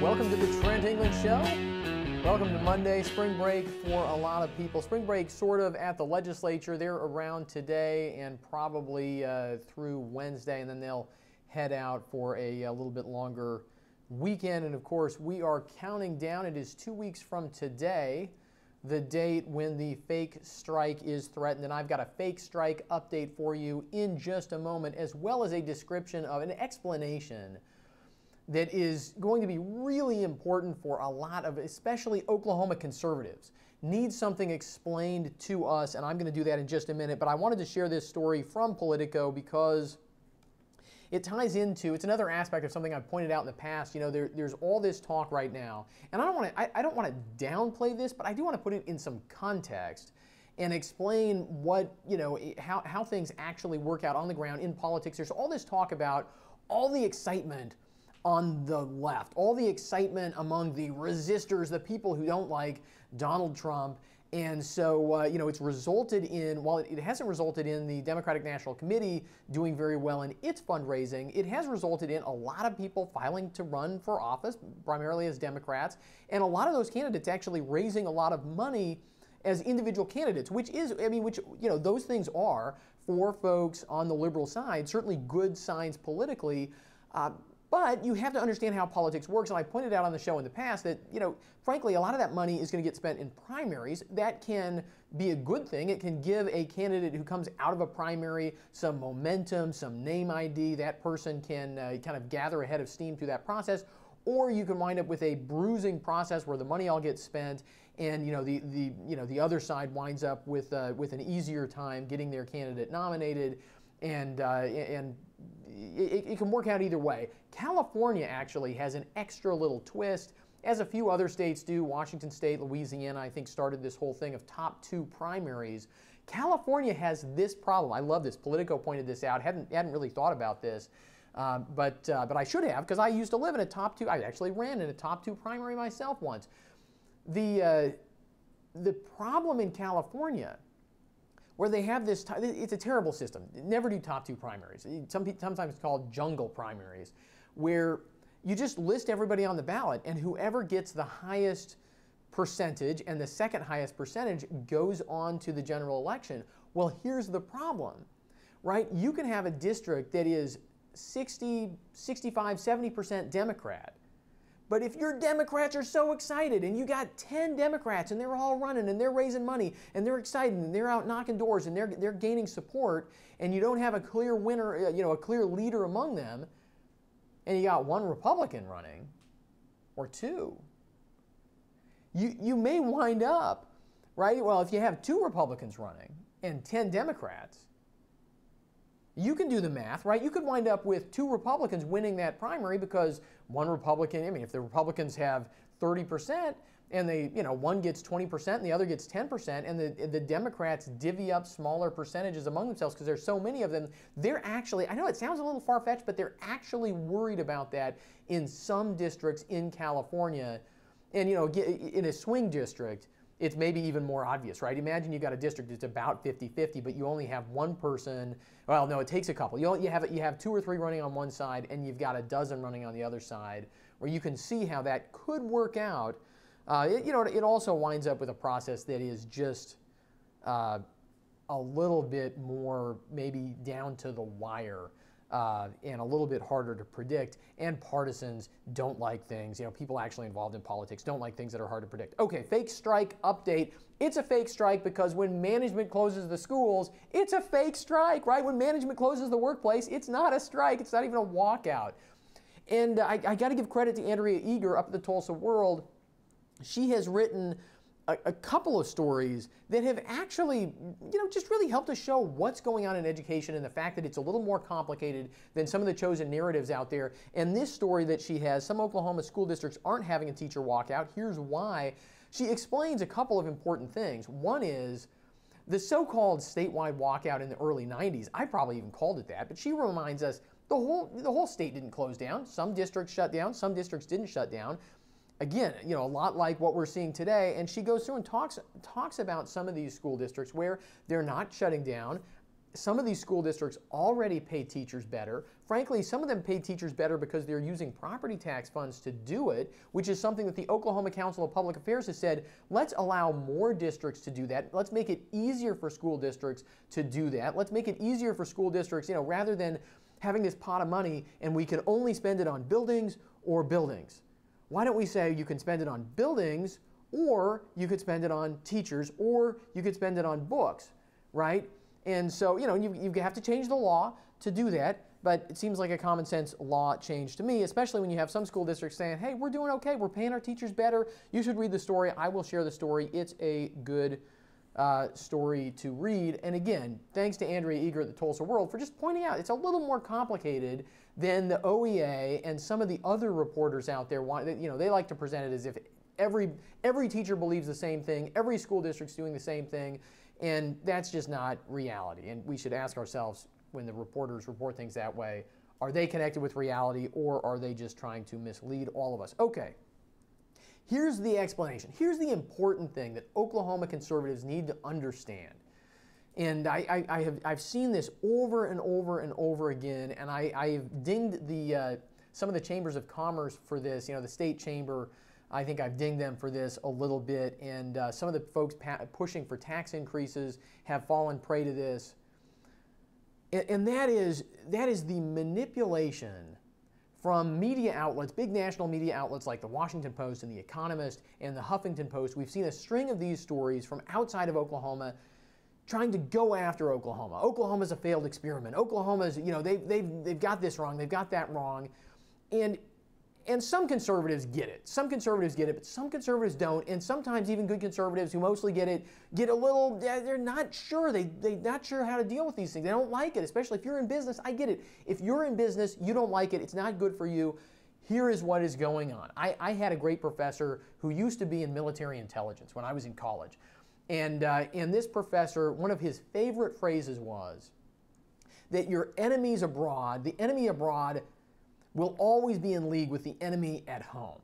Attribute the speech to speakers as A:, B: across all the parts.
A: Welcome to the Trent England Show. Welcome to Monday, spring break for a lot of people. Spring break sort of at the legislature. They're around today and probably through Wednesday, and then they'll head out for a little bit longer weekend. And of course, we are counting down. It is 2 weeks from today, the date when the fake strike is threatened. And I've got a fake strike update for you in just a moment, as well as a description of an explanation that is going to be really important for a lot of, especially Oklahoma conservatives. Need something explained to us, and I'm going to do that in just a minute. But I wanted to share this story from Politico because it ties into, it's another aspect of something I've pointed out in the past. You know, there's all this talk right now, and I don't want to downplay this, but I do want to put it in some context and explain what, you know, how things actually work out on the ground in politics. There's all this talk about all the excitement on the left, all the excitement among the resistors, the people who don't like Donald Trump. And so, you know, it's resulted in, while it hasn't resulted in the Democratic National Committee doing very well in its fundraising, it has resulted in a lot of people filing to run for office, primarily as Democrats, and a lot of those candidates actually raising a lot of money as individual candidates, which is, I mean, which, you know, those things are, for folks on the liberal side, certainly good signs politically. But you have to understand how politics works, and I pointed out on the show in the past that, you know, frankly, a lot of that money is going to get spent in primaries. That can be a good thing. It can give a candidate who comes out of a primary some momentum, some name ID. That person can kind of gather a head of steam through that process. Or you can wind up with a bruising process where the money all gets spent, and the other side winds up with an easier time getting their candidate nominated, and it can work out either way. California actually has an extra little twist, as a few other states do. Washington State, Louisiana, I think, started this whole thing of top two primaries. California has this problem. I love this. Politico pointed this out. Hadn't really thought about this, but I should have, because I used to live in a top two. I actually ran in a top two primary myself once. The problem in California, where they have this, it's a terrible system. Never do top two primaries. Sometimes it's called jungle primaries, where you just list everybody on the ballot, and whoever gets the highest percentage and the second highest percentage goes on to the general election. Well, here's the problem, right? You can have a district that is 60, 65, 70% Democrat. But if your Democrats are so excited and you got 10 Democrats and they're all running and they're raising money and they're excited and they're out knocking doors and they're gaining support, and you don't have a clear winner, you know, a clear leader among them, and you got one Republican running or two, you may wind up, right? Well, if you have two Republicans running and 10 Democrats, you can do the math, right? You could wind up with two Republicans winning that primary, because one Republican, I mean, if the Republicans have 30% and they, you know, one gets 20% and the other gets 10%, and the Democrats divvy up smaller percentages among themselves because there's so many of them, they're actually, I know it sounds a little far-fetched, but they're actually worried about that in some districts in California. And, you know, in a swing district, it's maybe even more obvious, right? Imagine you've got a district that's about 50-50, but you only have one person. Well, no, it takes a couple. You have two or three running on one side, and you've got a dozen running on the other side, where you can see how that could work out. It also winds up with a process that is just a little bit more maybe down to the wire, and a little bit harder to predict. And partisans don't like things. You know, people actually involved in politics don't like things that are hard to predict. Okay, fake strike update. It's a fake strike because when management closes the schools, it's a fake strike, right? When management closes the workplace, it's not a strike. It's not even a walkout. And I got to give credit to Andrea Eager up at the Tulsa World. She has written a couple of stories that have actually, you know, just really helped us show what's going on in education, and the fact that it's a little more complicated than some of the chosen narratives out there. And this story that she has, some Oklahoma school districts aren't having a teacher walkout. Here's why. She explains a couple of important things. One is the so-called statewide walkout in the early 90s. I probably even called it that, but she reminds us the whole state didn't close down. Some districts shut down, some districts didn't shut down. Again, you know, a lot like what we're seeing today. And she goes through and talks about some of these school districts where they're not shutting down, some of these school districts already pay teachers better. Frankly, some of them pay teachers better because they're using property tax funds to do it, which is something that the Oklahoma Council of Public Affairs has said, let's allow more districts to do that. Let's make it easier for school districts to do that. Let's make it easier for school districts, rather than having this pot of money and we can only spend it on buildings or buildings. Why don't we say you can spend it on buildings, or you could spend it on teachers, or you could spend it on books, right? And so, you have to change the law to do that, but it seems like a common sense law change to me, especially when you have some school districts saying, hey, we're doing okay, we're paying our teachers better, you should read the story, I will share the story, it's a good story to read. And again, thanks to Andrea Eager at the Tulsa World for just pointing out it's a little more complicated than the OEA and some of the other reporters out there want. They like to present it as if every teacher believes the same thing, every school district's doing the same thing, and that's just not reality. And we should ask ourselves, when the reporters report things that way, are they connected with reality, or are they just trying to mislead all of us? Okay. Here's the explanation. Here's the important thing that Oklahoma conservatives need to understand. And I've seen this over and over and over again, and I've dinged some of the chambers of commerce for this. The state chamber, I think I've dinged them for this a little bit, and some of the folks pushing for tax increases have fallen prey to this. And that is the manipulation from media outlets, big national media outlets like the Washington Post and the Economist and the Huffington Post. We've seen a string of these stories from outside of Oklahoma trying to go after Oklahoma. Oklahoma's a failed experiment. Oklahoma's, they've got this wrong, they've got that wrong. And some conservatives get it. Some conservatives get it, but some conservatives don't. And sometimes even good conservatives who mostly get it, get a little, they're not sure. They're not sure how to deal with these things. They don't like it, especially if you're in business. I get it. If you're in business, you don't like it. It's not good for you. Here is what is going on. I had a great professor who used to be in military intelligence when I was in college. And this professor, one of his favorite phrases was that your enemies abroad, the enemy abroad, will always be in league with the enemy at home.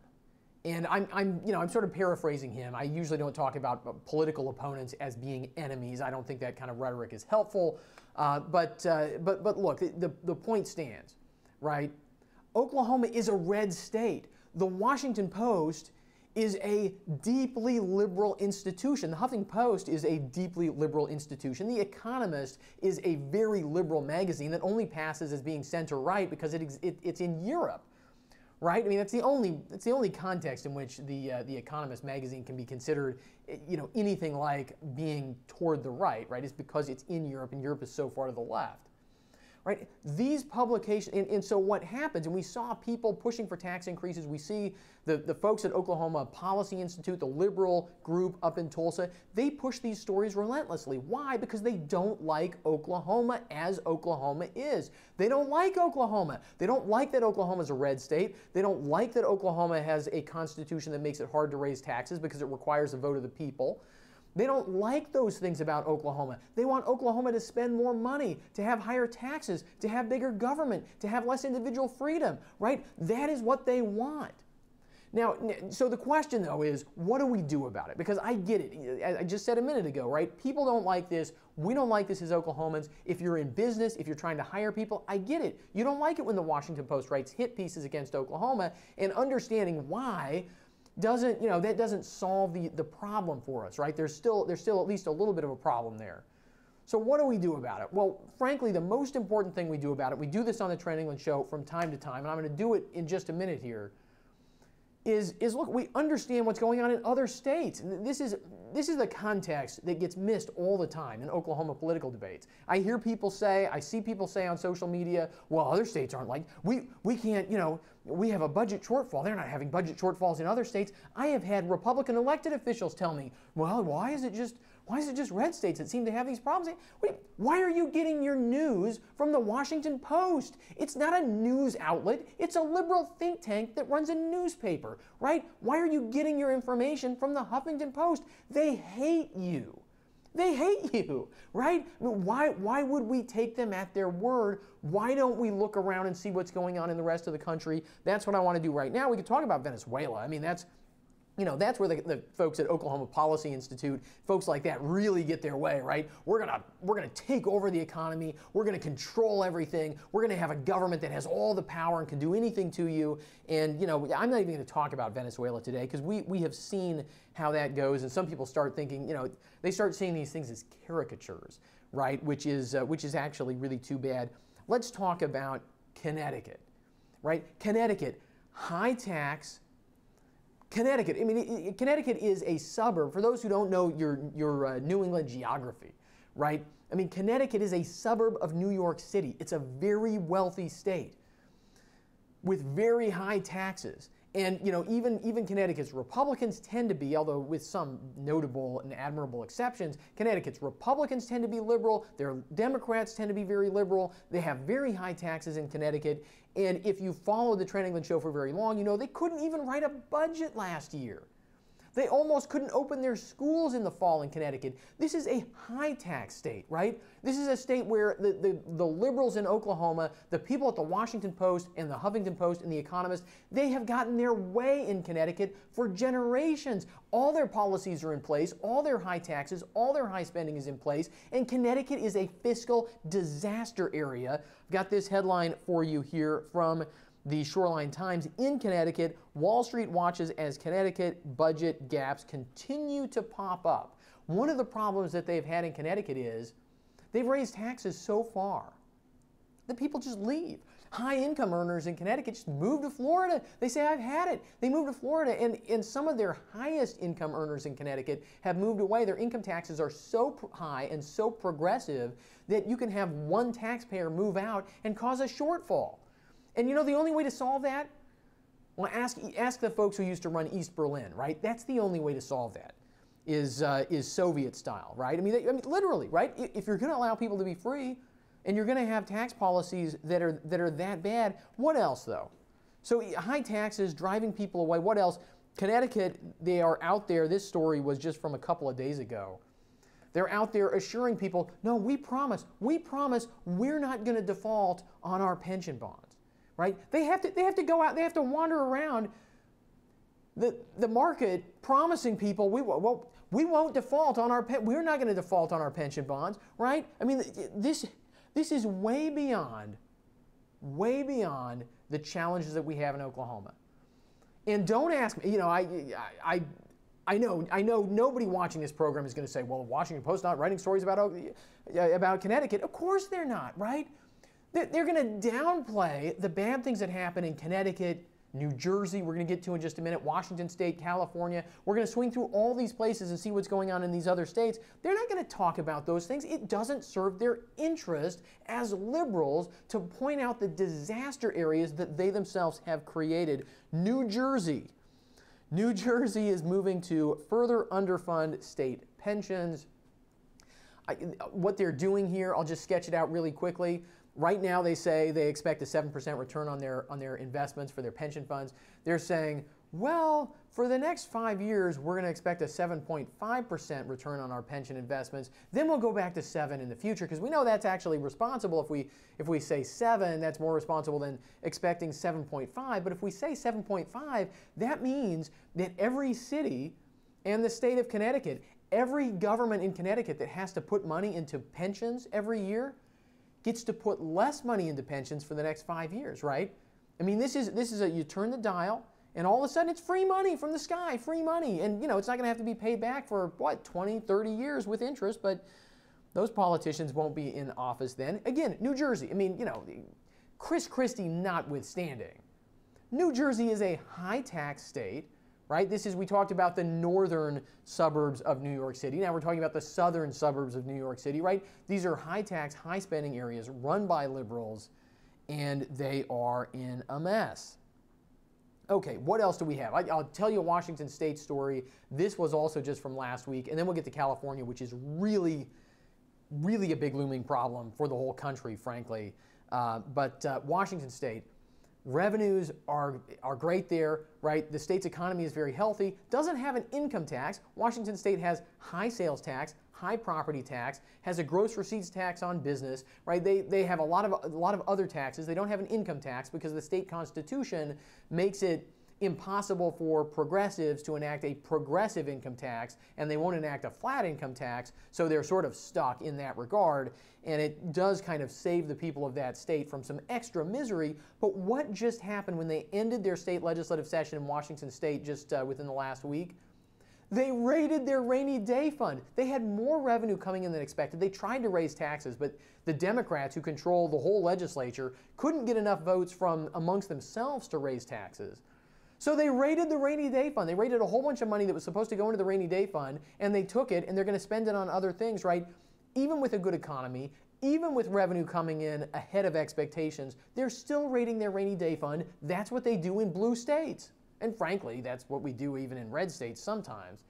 A: And I'm sort of paraphrasing him. I usually don't talk about political opponents as being enemies. I don't think that kind of rhetoric is helpful. But look, the point stands, right? Oklahoma is a red state. The Washington Post is a deeply liberal institution. The Huffington Post is a deeply liberal institution. The Economist is a very liberal magazine that only passes as being center-right because it's in Europe, right? I mean, that's the only context in which the Economist magazine can be considered, anything like being toward the right? It's because it's in Europe, and Europe is so far to the left. Right? These publications, and so what happens, and we saw people pushing for tax increases, we see the folks at Oklahoma Policy Institute, the liberal group up in Tulsa, they push these stories relentlessly. Why? Because they don't like Oklahoma as Oklahoma is. They don't like Oklahoma. They don't like that Oklahoma's a red state. They don't like that Oklahoma has a constitution that makes it hard to raise taxes because it requires a vote of the people. They don't like those things about Oklahoma. They want Oklahoma to spend more money, to have higher taxes, to have bigger government, to have less individual freedom, right? That is what they want. Now, so the question, though, is what do we do about it? Because I get it. I just said a minute ago, right? People don't like this. We don't like this as Oklahomans. If you're in business, if you're trying to hire people, I get it. You don't like it when the Washington Post writes hit pieces against Oklahoma, and understanding why that doesn't solve the problem for us, right? There's still at least a little bit of a problem there. So what do we do about it? Well, frankly, the most important thing we do about it, we do this on the Trent England Show from time to time, and I'm going to do it in just a minute here, is look, we understand what's going on in other states. This is the context that gets missed all the time in Oklahoma political debates. I see people say on social media, well, other states aren't like, we can't, we have a budget shortfall. They're not having budget shortfalls in other states. I have had Republican elected officials tell me, well, why is it just red states that seem to have these problems? Wait, why are you getting your news from the Washington Post? It's not a news outlet. It's a liberal think tank that runs a newspaper, right? Why are you getting your information from the Huffington Post? They hate you. They hate you, right? I mean, why would we take them at their word? Why don't we look around and see what's going on in the rest of the country? That's what I want to do right now. We could talk about Venezuela. I mean, that's You know, that's where the folks at Oklahoma Policy Institute, folks like that really get their way, right? We're gonna take over the economy. We're gonna control everything. We're gonna have a government that has all the power and can do anything to you. And, you know, I'm not even gonna talk about Venezuela today because we have seen how that goes. And some people start thinking, you know, they start seeing these things as caricatures, right? Which is actually really too bad. Let's talk about Connecticut, right? Connecticut, high tax. Connecticut, I mean, Connecticut is a suburb. For those who don't know your New England geography, right? I mean, Connecticut is a suburb of New York City. It's a very wealthy state with very high taxes. And, you know, even Connecticut's Republicans tend to be, although with some notable and admirable exceptions, Connecticut's Republicans tend to be liberal. Their Democrats tend to be very liberal. They have very high taxes in Connecticut. And if you follow the Trent England Show for very long, you know they couldn't even write a budget last year. They almost couldn't open their schools in the fall in Connecticut. This is a high-tax state, right? This is a state where the liberals in Oklahoma, the people at the Washington Post and the Huffington Post and the Economist, they have gotten their way in Connecticut for generations. All their policies are in place, all their high taxes, all their high spending is in place, and Connecticut is a fiscal disaster area. I've got this headline for you here from the Shoreline Times. In Connecticut, Wall Street watches as Connecticut budget gaps continue to pop up. One of the problems that they've had in Connecticut is they've raised taxes so far that people just leave. High income earners in Connecticut just move to Florida. They say, I've had it. They move to Florida, and some of their highest income earners in Connecticut have moved away. Their income taxes are so high and so progressive that you can have one taxpayer move out and cause a shortfall. And you know the only way to solve that? Well, ask the folks who used to run East Berlin, right? That's the only way to solve that, is Soviet style, right? I mean, literally, right? If you're going to allow people to be free, and you're going to have tax policies that are that bad, what else though? So high taxes, driving people away. What else? Connecticut, they are out there. This story was just from a couple of days ago. They're out there assuring people, no, we promise we're not going to default on our pension bonds. Right? They have to go out, they have to wander around the market promising people we won't default on we're not going to default on our pension bonds, right? I mean, this is way beyond the challenges that we have in Oklahoma. And don't ask me, you know, I know nobody watching this program is going to say, well, the Washington Post not writing stories about Connecticut. Of course they're not, right? They're going to downplay the bad things that happen in Connecticut, New Jersey, we're going to get to in just a minute, Washington State, California. We're going to swing through all these places and see what's going on in these other states. They're not going to talk about those things. It doesn't serve their interest as liberals to point out the disaster areas that they themselves have created. New Jersey. New Jersey is moving to further underfund state pensions. What they're doing here, I'll just sketch it out really quickly. Right now, they say they expect a 7% return on their investments for their pension funds. They're saying, well, for the next 5 years, we're going to expect a 7.5% return on our pension investments. Then we'll go back to 7 in the future, because we know that's actually responsible. If we say 7, that's more responsible than expecting 7.5. But if we say 7.5, that means that every city and the state of Connecticut, every government in Connecticut that has to put money into pensions every year, gets to put less money into pensions for the next 5 years, right? I mean, this is you turn the dial, and all of a sudden it's free money from the sky, free money. And, you know, it's not going to have to be paid back for, what, 20, 30 years with interest, but those politicians won't be in office then. Again, New Jersey, I mean, you know, Chris Christie notwithstanding, New Jersey is a high-tax state, right? We talked about the northern suburbs of New York City. Now we're talking about the southern suburbs of New York City, right? These are high-tax, high-spending areas run by liberals, and they are in a mess. Okay, what else do we have? I'll tell you a Washington State story. This was also just from last week, and then we'll get to California, which is really, really a big looming problem for the whole country, frankly. But Washington State, revenues are great there, right? The state's economy is very healthy, doesn't have an income tax. Washington State has high sales tax, high property tax, has a gross receipts tax on business, right? They have a lot of other taxes. They don't have an income tax because the state constitution makes it impossible for progressives to enact a progressive income tax, and they won't enact a flat income tax, so they're sort of stuck in that regard, and it does kind of save the people of that state from some extra misery. But what just happened when they ended their state legislative session in Washington State just within the last week? They raided their rainy day fund. They had more revenue coming in than expected. They tried to raise taxes, but the Democrats, who control the whole legislature, couldn't get enough votes from amongst themselves to raise taxes. So they raided the rainy day fund. They raided a whole bunch of money that was supposed to go into the rainy day fund, and they took it, and they're going to spend it on other things, right? Even with a good economy, even with revenue coming in ahead of expectations, they're still raiding their rainy day fund. That's what they do in blue states. And frankly, that's what we do even in red states sometimes,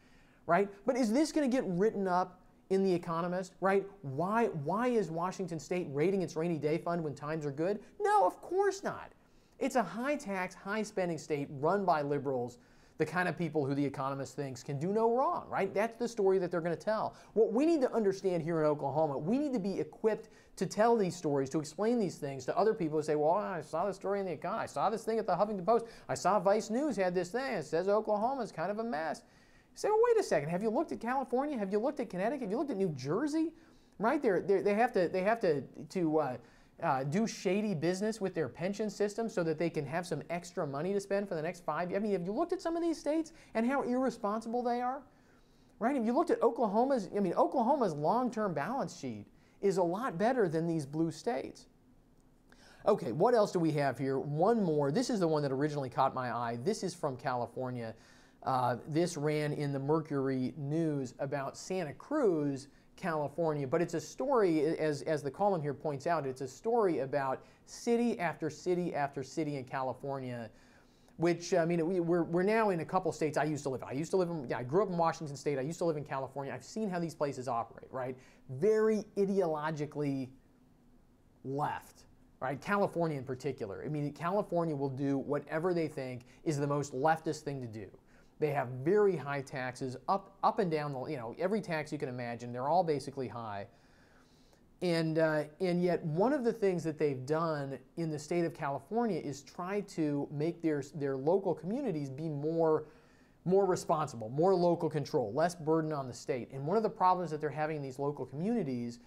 A: right? But is this going to get written up in The Economist, right? Why is Washington State raiding its rainy day fund when times are good? No, of course not. It's a high tax, high spending state run by liberals, the kind of people who The Economist thinks can do no wrong, right? That's the story that they're going to tell. What we need to understand here in Oklahoma, we need to be equipped to tell these stories, to explain these things to other people who say, well, I saw this story in The Economist. I saw this thing at the Huffington Post. I saw Vice News had this thing. It says Oklahoma's kind of a mess. You say, well, wait a second. Have you looked at California? Have you looked at Connecticut? Have you looked at New Jersey? Right? They have to do shady business with their pension system so that they can have some extra money to spend for the next 5 years. I mean, have you looked at some of these states and how irresponsible they are? Right? Have you looked at Oklahoma's long-term balance sheet is a lot better than these blue states. Okay, what else do we have here? One more. This is the one that originally caught my eye. This is from California. This ran in the Mercury News about Santa Cruz, California, but it's a story, as the column here points out, it's a story about city after city after city in California, which, I mean, we're now in a couple states I used to live in. I grew up in Washington State. I used to live in California. I've seen how these places operate, right? Very ideologically left, right? California in particular. I mean, California will do whatever they think is the most leftist thing to do. They have very high taxes, up and down, every tax you can imagine. They're all basically high. And yet one of the things that they've done in the state of California is try to make their local communities be more responsible, more local control, less burden on the state. And one of the problems that they're having in these local communities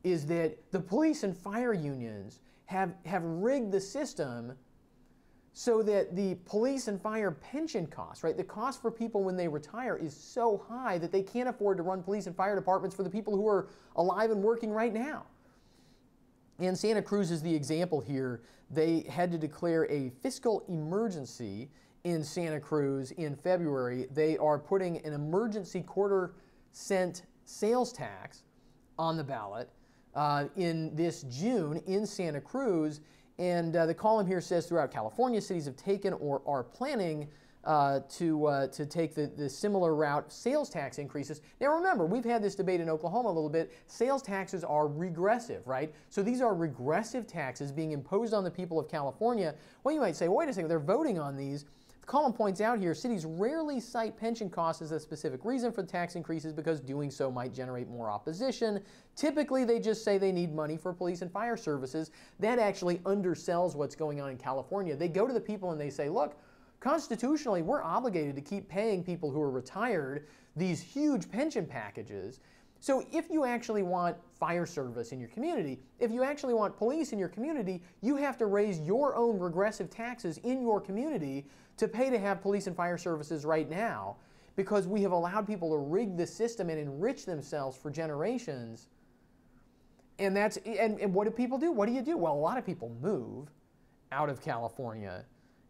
A: is that the police and fire unions have rigged the system so that the police and fire pension costs, right, the cost for people when they retire is so high that they can't afford to run police and fire departments for the people who are alive and working right now. And Santa Cruz is the example here. They had to declare a fiscal emergency in Santa Cruz in February. They are putting an emergency quarter-cent sales tax on the ballot in this June in Santa Cruz. And the column here says throughout California, cities have taken or are planning to take the similar route, sales tax increases. Now remember, we've had this debate in Oklahoma a little bit. Sales taxes are regressive, right? So these are regressive taxes being imposed on the people of California. Well, you might say, well, wait a second, they're voting on these. The column points out here, cities rarely cite pension costs as a specific reason for the tax increases because doing so might generate more opposition. Typically, they just say they need money for police and fire services. That actually undersells what's going on in California. They go to the people and they say, look, constitutionally, we're obligated to keep paying people who are retired these huge pension packages. So if you actually want fire service in your community, if you actually want police in your community, you have to raise your own regressive taxes in your community to pay to have police and fire services right now, because we have allowed people to rig the system and enrich themselves for generations. And what do people do? What do you do? Well, a lot of people move out of California.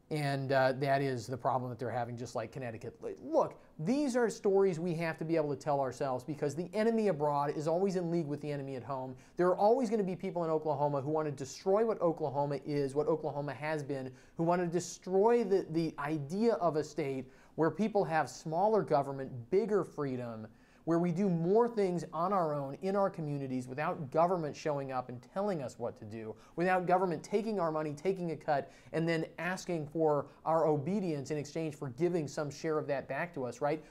A: And that is the problem that they're having, just like Connecticut. Look, these are stories we have to be able to tell ourselves because the enemy abroad is always in league with the enemy at home. There are always going to be people in Oklahoma who want to destroy what Oklahoma is, what Oklahoma has been, who want to destroy the idea of a state where people have smaller government, bigger freedom, where we do more things on our own in our communities without government showing up and telling us what to do, without government taking our money, taking a cut, and then asking for our obedience in exchange for giving some share of that back to us, right?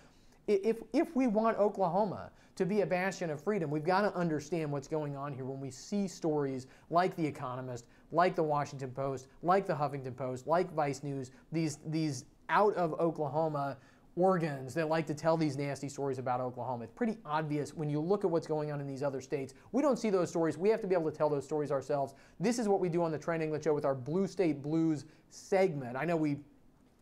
A: If we want Oklahoma to be a bastion of freedom, we've got to understand what's going on here when we see stories like The Economist, like the Washington Post, like the Huffington Post, like Vice News, these out of Oklahoma organs that like to tell these nasty stories about Oklahoma. It's pretty obvious when you look at what's going on in these other states. We don't see those stories. We have to be able to tell those stories ourselves. This is what we do on the Trent England Show with our Blue State Blues segment. I know we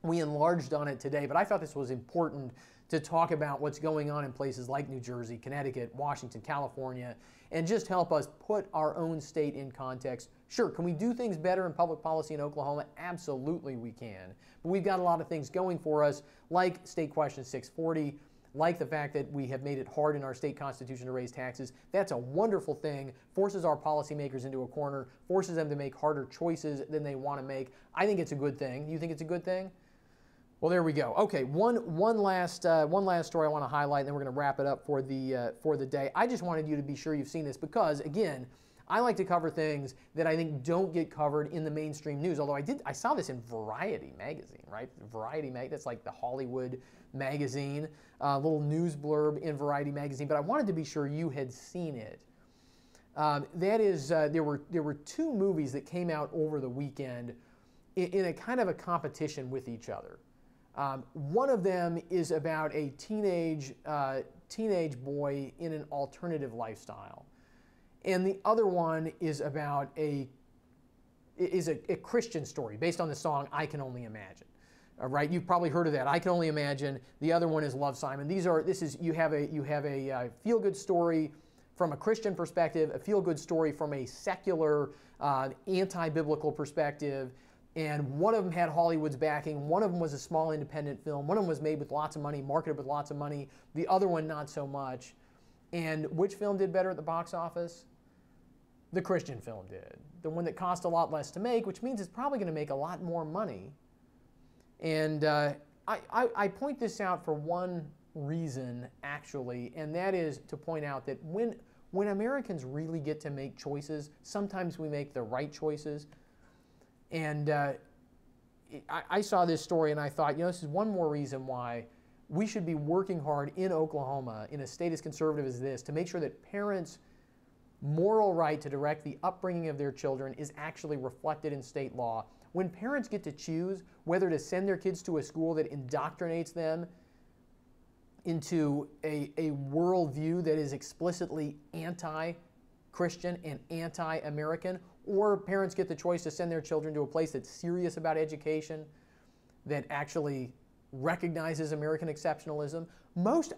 A: enlarged on it today, but I thought this was important to talk about what's going on in places like New Jersey, Connecticut, Washington, California, and just help us put our own state in context. Sure, can we do things better in public policy in Oklahoma? Absolutely we can. But we've got a lot of things going for us, like State Question 640, like the fact that we have made it hard in our state constitution to raise taxes. That's a wonderful thing, forces our policymakers into a corner, forces them to make harder choices than they want to make. I think it's a good thing. You think it's a good thing? Well, there we go. Okay, one last story I want to highlight, and then we're going to wrap it up for the day. I just wanted you to be sure you've seen this because, again, I like to cover things that I think don't get covered in the mainstream news. Although I saw this in Variety magazine, right? Variety magazine, that's like the Hollywood magazine, a little news blurb in Variety magazine. But I wanted to be sure you had seen it. That is, there were two movies that came out over the weekend in a kind of a competition with each other. One of them is about a teenage boy in an alternative lifestyle, and the other one is about a Christian story based on the song "I Can Only Imagine." All right, you've probably heard of that. "I Can Only Imagine." The other one is "Love, Simon." You have a feel-good story from a Christian perspective, a feel-good story from a secular, anti-biblical perspective. And one of them had Hollywood's backing. One of them was a small independent film. One of them was made with lots of money, marketed with lots of money. The other one, not so much. And which film did better at the box office? The Christian film did. The one that cost a lot less to make, which means it's probably going to make a lot more money. And I point this out for one reason, actually, and that is to point out that when Americans really get to make choices, sometimes we make the right choices. And I saw this story and I thought, this is one more reason why we should be working hard in Oklahoma, in a state as conservative as this, to make sure that parents' moral right to direct the upbringing of their children is actually reflected in state law. When parents get to choose whether to send their kids to a school that indoctrinates them into a worldview that is explicitly anti-Christian and anti-American, or parents get the choice to send their children to a place that's serious about education, that actually recognizes American exceptionalism.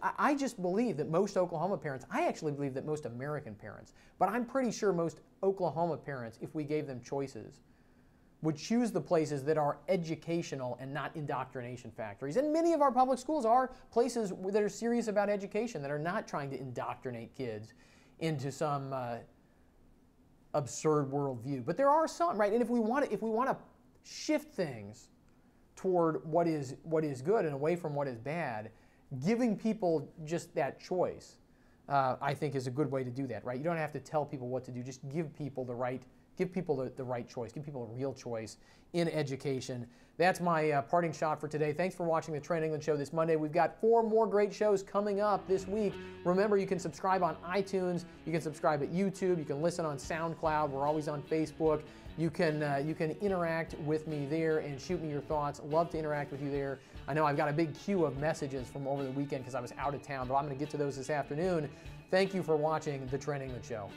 A: I just believe that most Oklahoma parents, I actually believe that most American parents, but I'm pretty sure most Oklahoma parents, if we gave them choices, would choose the places that are educational and not indoctrination factories. And many of our public schools are places that are serious about education, that are not trying to indoctrinate kids into some absurd worldview. But there are some, right? And if we want to shift things toward what is good and away from what is bad, giving people just that choice, I think, is a good way to do that, right? You don't have to tell people what to do. Just give people the right choice. Give people a real choice in education. That's my parting shot for today. Thanks for watching the Trent England Show this Monday. We've got 4 more great shows coming up this week. Remember, you can subscribe on iTunes. You can subscribe at YouTube. You can listen on SoundCloud. We're always on Facebook. You can interact with me there and shoot me your thoughts. Love to interact with you there. I know I've got a big queue of messages from over the weekend because I was out of town, but I'm going to get to those this afternoon. Thank you for watching the Trent England Show.